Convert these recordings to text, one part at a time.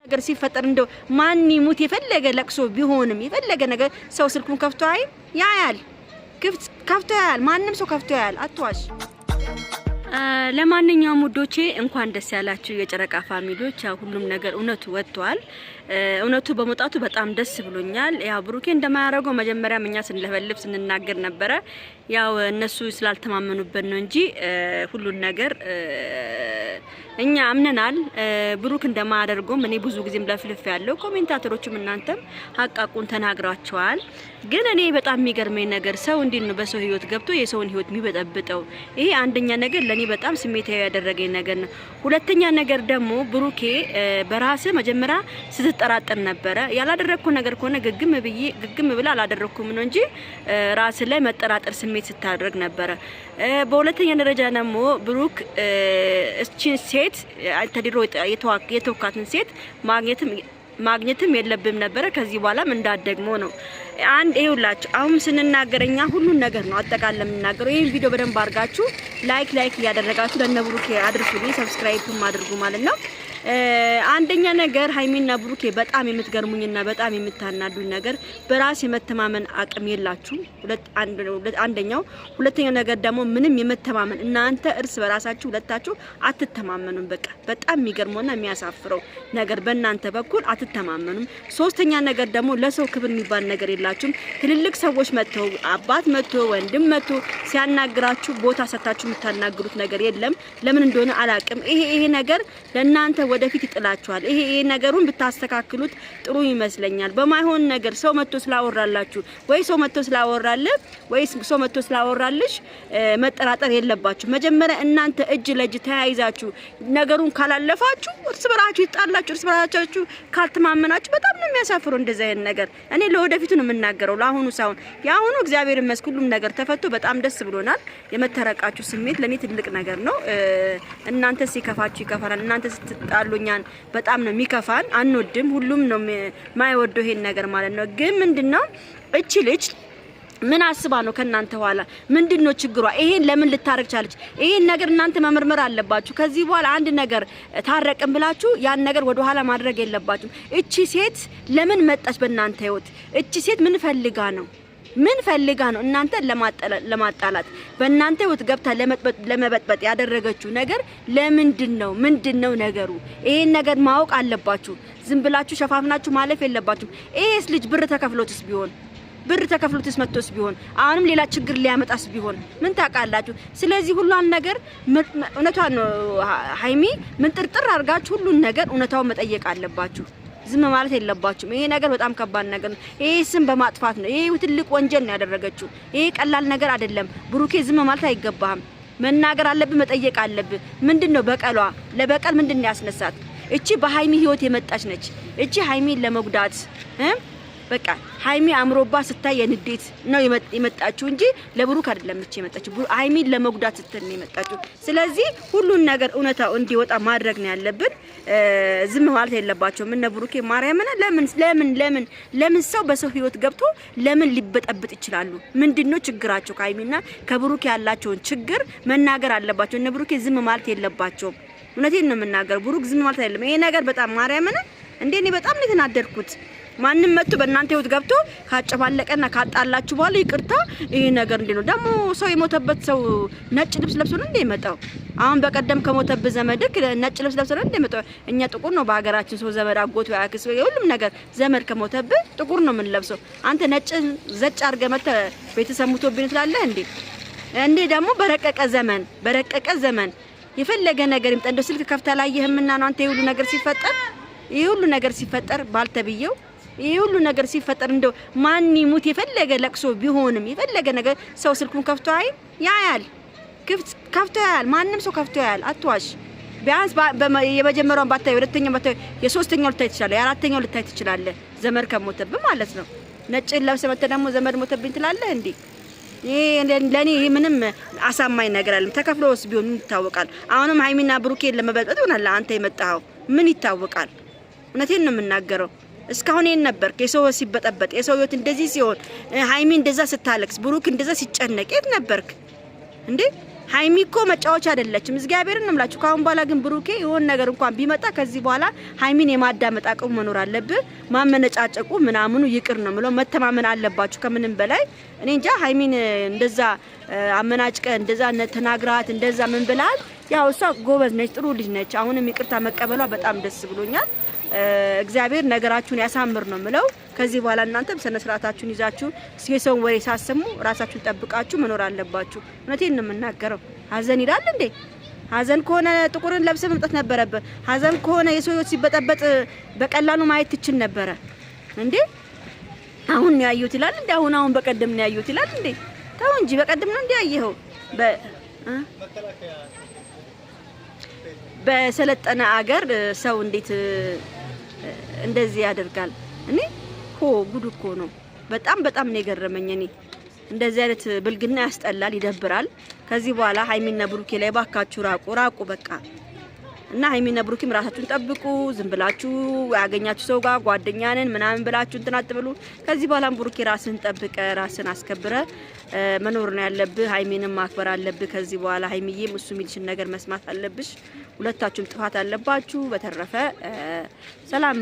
ነገር ሲፈጠር እንደው ማን ይሙት የፈለገ ለቅሶ ቢሆንም የፈለገ ነገር ሰው ስልኩን ከፍቶ ያያል ከፍቶ ያያል ማንንም ሰው ከፍቶ ያያል አትዋሽ ለማንኛውም ውዶቼ እንኳን ደስ ያላችሁ የጨረቃ ፋሚሊዎች ያው ሁሉም ነገር እውነቱ ወጥቷል እውነቱ በመጣቱ በጣም ደስ ብሎኛል ያው ብሩኬ እንደማያረገው መጀመሪያ እኛ ስንለፈልፍ ስንናገር ነበር ያው እነሱ ስላልተማመኑበት ነው እንጂ ሁሉን ነገር እኛ አምነናል ብሩክ እንደማያደርገው እኔ ብዙ ጊዜም ለፍልፍ ያለው ኮሜንታተሮችም እናንተም ሐቃቁን ተናግራቸዋል ግን እኔ በጣም የሚገርመኝ ነገር ሰው እንዴት ነው በሰው ህይወት ገብቶ የሰውን ህይወት የሚበጠብጠው ይሄ አንደኛ ነገር ለኔ በጣም ስሜታዊ ያደረገኝ ነገር ነው ሁለተኛ ነገር ደግሞ ብሩኬ በራስ መጀመሪያ ስትጠራጠር ነበር ያላደረኩ ነገር ከሆነ ግግም ብላ አላደረኩም ነው እንጂ ራስ ላይ መጠራጠር ስሜት ስታደርግ ነበር በሁለተኛ ደረጃ ደግሞ ብሩክ እቺን ሴት ተዲሮ የተወካትን ሴት ማግኘትም የለብም ነበር ከዚህ በኋላም እንዳደግሞ ነው አንድ ይውላችሁ አሁን ስንናገረኛ ሁሉን ነገር ነው አጠቃላይ የምናገረው ይሄን ቪዲዮ በደንብ አድርጋችሁ ላይክ ያደረጋችሁ ለነብሩኬ አድርሱልኝ ሰብስክራይብም አድርጉ ማለት ነው አንደኛ ነገር ሃይሚና ብሩኬ በጣም የምትገርሙኝና በጣም የምታናዱኝ ነገር በራስ የመተማመን አቅም የላችሁ አንደኛው ሁለተኛው ነገር ደግሞ ምንም የመተማመን እናንተ እርስ በራሳችሁ ሁለታችሁ አትተማመኑም በቃ በጣም የሚገርመውና የሚያሳፍረው ነገር በእናንተ በኩል አትተማመኑም ሶስተኛ ነገር ደግሞ ለሰው ክብር የሚባል ነገር የላችሁም ትልልቅ ሰዎች መጥተው አባት መጥቶ ወንድም መጥቶ ሲያናግራችሁ ቦታ ሰጣችሁ የምታናግሩት ነገር የለም ለምን እንደሆነ አላቅም ይሄ ነገር ለእናንተ ወደፊት ይጥላችኋል ይሄ ነገሩን ብታስተካክሉት ጥሩ ይመስለኛል በማይሆን ነገር ሰው መጥቶ ስላወራላችሁ ወይ ሰው መጥቶ ስላወራለ ወይ ሰው መጥቶ ስላወራልሽ መጠራጠር የለባችሁ መጀመሪያ እናንተ እጅ ለእጅ ተያይዛችሁ ነገሩን ካላለፋችሁ እርስ በራችሁ ይጣላችሁ እርስ በራችሁ ካልተማመናችሁ በጣም ነው የሚያሳፍረው እንደዛ አይነት ነገር እኔ ለወደፊቱ ነው የምናገረው ለአሁኑ ሳይሆን ያሁኑ እግዚአብሔር ይመስገን ሁሉም ነገር ተፈቶ በጣም ደስ ብሎናል የመተረቃችሁ ስሜት ለኔ ትልቅ ነገር ነው እናንተ ሲከፋችሁ ይከፋናል እናንተ ስትጣሉኛን በጣም ነው የሚከፋን አንወድም ሁሉም ነው ማይወደው ይሄን ነገር ማለት ነው ግን ምንድነው እቺ ልጅ ምን አስባ ነው ከናንተ ኋላ ምንድነው ችግሯ ይሄን ለምን ልታረግ ቻለች ይሄን ነገር እናንተ መመርመር አለባችሁ ከዚህ በኋላ አንድ ነገር ታረቀም ብላችሁ ያን ነገር ወደ ኋላ ማድረግ የለባችሁ እቺ ሴት ለምን መጣች በእናንተ ህይወት እቺ ሴት ምን ፈልጋ ነው እናንተ ለማጣላት በእናንተ ህይወት ገብታ ለመበጥበጥ ያደረገችው ነገር ምንድነው ነገሩ ይሄን ነገር ማወቅ አለባችሁ ዝም ብላችሁ ሸፋፍናችሁ ማለፍ የለባችሁ ይሄስ ልጅ ብር ተከፍሎትስ መጥቶስ ቢሆን አሁንም ሌላ ችግር ሊያመጣስ ቢሆን ምን ታውቃላችሁ ስለዚህ ሁሉን ነገር እውነቷን ነው ሃይሚ ምን ጥርጥር አርጋችሁ ሁሉን ነገር እውነታው መጠየቅ አለባችሁ ዝም ማለት የለባችሁም ይሄ ነገር በጣም ከባድ ነገር ነው ይሄ ስም በማጥፋት ነው ይሄ ትልቅ ወንጀል ነው ያደረገችው ይሄ ቀላል ነገር አይደለም ብሩኬ ዝም ማለት አይገባም መናገር አለብህ መጠየቅ አለብህ ምንድነው በቀሏ ለበቀል ምንድነው ያስነሳት እቺ በሃይሚ ህይወት የመጣች ነች እቺ ሃይሚን ለመጉዳት በቃ ሃይሚ አምሮባ ስታይ የንዴት ነው የመጣችው እንጂ ለብሩክ አይደለም እቺ የመጣችው ሃይሚን ለመጉዳት ስትል ነው የመጣችው ስለዚህ ሁሉን ነገር እውነታው እንዲወጣ ማድረግ ነው ያለብን ዝም ማለት የለባቸውም እነ ብሩኬ ማርያምና ለምን ሰው በሰው ህይወት ገብቶ ለምን ሊበጠብጥ ይችላሉ ምንድነው ችግራቸው ከሃይሚና ከብሩክ ያላቸውን ችግር መናገር አለባቸው እነ ብሩኬ ዝም ማለት የለባቸውም እውነቴን ነው የምናገር ብሩክ ዝም ማለት አይደለም ይሄ ነገር በጣም ማርያምና እንደኔ በጣም ነው የተናደርኩት ማንንም መጥቶ በእናንተ ህይወት ገብቶ ካጨባለቀና ካጣላችሁ በኋላ ይቅርታ ይሄ ነገር እንዴ ነው ደግሞ ሰው የሞተበት ሰው ነጭ ልብስ ለብሶ ነው እንዴ የመጣው አሁን በቀደም ከሞተበት ዘመድክ ነጭ ልብስ ለብሶ ነው እንዴ የመጣው እኛ ጥቁር ነው በአገራችን ሰው ዘመድ አጎት ያክስ ሁሉም ነገር ዘመድ ከሞተበት ጥቁር ነው ምን ለብሶ አንተ ነጭ ዘጭ አርገ መተ ቤተሰብ ሞቶብኝ ትላለህ እንዴ ደግሞ በረቀቀ ዘመን የፈለገ ነገር ይምጣ እንደው ስልክ ከፍታ ላየህምና ነው አንተ ይሄ ሁሉ ነገር ሲፈጠር ባልተብየው ይሄ ሁሉ ነገር ሲፈጠር እንደው ማን ይሙት የፈለገ ለቅሶ ቢሆንም የፈለገ ነገር ሰው ስልኩን ከፍቶ ያያል ከፍቶ ያያል ማንንም ሰው ከፍቶ ያያል አትዋሽ ቢያንስ የመጀመሪያውን ባታይ ሁለተኛው ባታይ የሶስተኛው ልታይ ትችላለህ የአራተኛው ልታይ ትችላለህ ዘመድ ከሞተብህ ማለት ነው ነጭ ለብሰ መተ ደግሞ ዘመድ ሞተብኝ ትላለህ እንዴ ለኔ ምንም አሳማኝ ነገር አይደለም ተከፍሎስ ቢሆን ይታወቃል አሁንም ሃይሚና ብሩኬን ለመበጥበጥ ሆናለ አንተ የመጣው ምን ይታወቃል እውነቴን ነው የምናገረው እስካሁን ይሄን ነበር ከሰው ሲበጠበጥ የሰው ህይወት እንደዚህ ሲሆን ሃይሚ እንደዛ ስታለቅስ ብሩክ እንደዛ ሲጨነቅ የት ነበርክ እንዴ ሀይሚ እኮ መጫወቻ አይደለችም። እግዚአብሔርን ነው የምላችሁ። ካሁን በኋላ ግን ብሩኬ የሆነ ነገር እንኳን ቢመጣ ከዚህ በኋላ ሀይሚን የማዳመጥ አቅሙ መኖር አለብህ። ማመነጫጨቁ ምናምኑ ይቅር ነው የምለው። መተማመን አለባችሁ ከምንም በላይ። እኔ እንጃ ሀይሚን እንደዛ አመናጭቀ እንደዛ ተናግራት እንደዛ ምን ብላል። ያው እሷ ጎበዝ ነች፣ ጥሩ ልጅ ነች። አሁንም ይቅርታ መቀበሏ በጣም ደስ ብሎኛል። እግዚአብሔር ነገራችሁን ያሳምር ነው የምለው። ከዚህ በኋላ እናንተም ስነ ስርዓታችሁን ይዛችሁ የሰውን ወሬ ሳሰሙ ራሳችሁን ጠብቃችሁ መኖር አለባችሁ። እውነቴን ነው የምናገረው። ሀዘን ይላል እንዴ? ሀዘን ከሆነ ጥቁርን ለብሰ መምጣት ነበረበት። ሀዘን ከሆነ የሰው ህይወት ሲበጠበጥ በቀላሉ ማየት ትችል ነበረ እንዴ? አሁን ነው ያዩት ይላል እንዴ? አሁን በቀደም ነው ያዩት ይላል እንዴ? ተው እንጂ በቀደም ነው እንዴ ያየኸው? በሰለጠነ አገር ሰው እንዴት እንደዚህ ያደርጋል? እኔ ጉድ እኮ ነው። በጣም ነው የገረመኝ። እኔ እንደዚህ አይነት ብልግና ያስጠላል፣ ይደብራል። ከዚህ በኋላ ሀይሚና ብሩኬ ላይ ባካችሁ ራቁ በቃ። እና ሀይሚና ብሩኬም ራሳችሁን ጠብቁ። ዝም ብላችሁ ያገኛችሁ ሰው ጋር ጓደኛ ነን ምናምን ብላችሁ እንትን አትበሉ። ከዚህ በኋላም ብሩኬ ራስን ጠብቀ ራስን አስከብረ መኖር ነው ያለብህ። ሀይሚንም ማክበር አለብህ። ከዚህ በኋላ ሀይሚዬም እሱ የሚልሽን ነገር መስማት አለብሽ። ሁለታችሁም ጥፋት አለባችሁ። በተረፈ ሰላም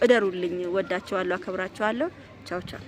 እደሩልኝ። ወዳችኋለሁ፣ አከብራችኋለሁ። ቻው ቻው።